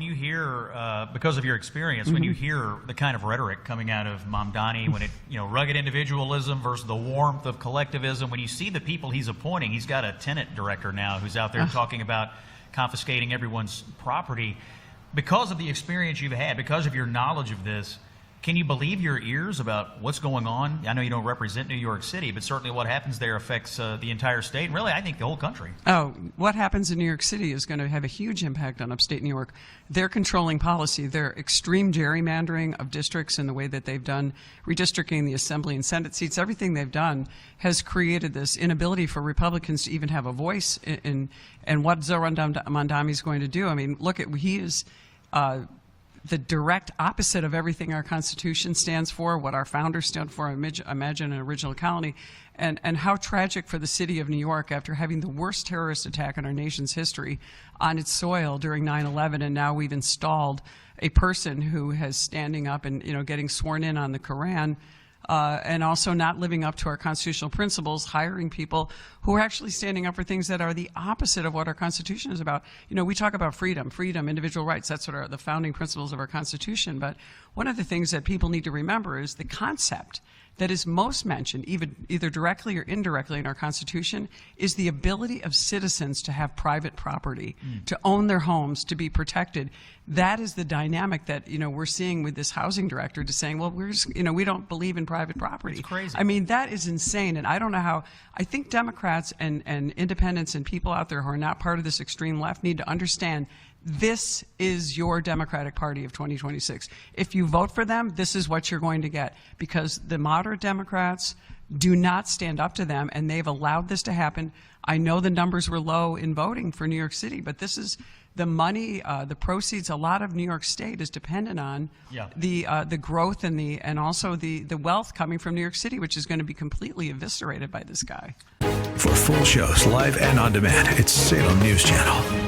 when you hear, because of your experience, when you hear the kind of rhetoric coming out of Mamdani, when it, rugged individualism versus the warmth of collectivism, when you see the people he's appointing, he's got a tenant director now who's out there talking about confiscating everyone's property. Because of the experience you've had, because of your knowledge of this, can you believe your ears about what's going on? I know you don't represent New York City, but certainly what happens there affects the entire state, and really, I think, the whole country. Oh, what happens in New York City is going to have a huge impact on upstate New York. Their controlling policy, their extreme gerrymandering of districts and the way that they've done redistricting the Assembly and Senate seats, everything they've done has created this inability for Republicans to even have a voice in what Zohran Mamdani is going to do. I mean, look, he is the direct opposite of everything our Constitution stands for, what our founders stood for, imagine an original colony, and how tragic for the city of New York after having the worst terrorist attack in our nation's history on its soil during 9/11, and now we've installed a person who is standing up and getting sworn in on the Koran, and also not living up to our constitutional principles, hiring people who are actually standing up for things that are the opposite of what our Constitution is about. We talk about freedom, individual rights. That's what are the founding principles of our Constitution. But one of the things that people need to remember is the concept that is most mentioned, either directly or indirectly in our Constitution, is the ability of citizens to have private property, to own their homes, to be protected. That is the dynamic that we're seeing with this housing director, to saying, well, we're just, we don't believe in private property. It's crazy. I mean, that is insane, and I don't know how. I think Democrats and independents and people out there who are not part of this extreme left need to understand this is your Democratic Party of 2026. If you vote for them, this is what you're going to get, because the moderate Democrats do not stand up to them, and they've allowed this to happen. I know the numbers were low in voting for New York City, but this is the money, the proceeds. A lot of New York State is dependent on the growth and also the wealth coming from New York City, which is going to be completely eviscerated by this guy. For full shows, live and on demand, it's Salem News Channel.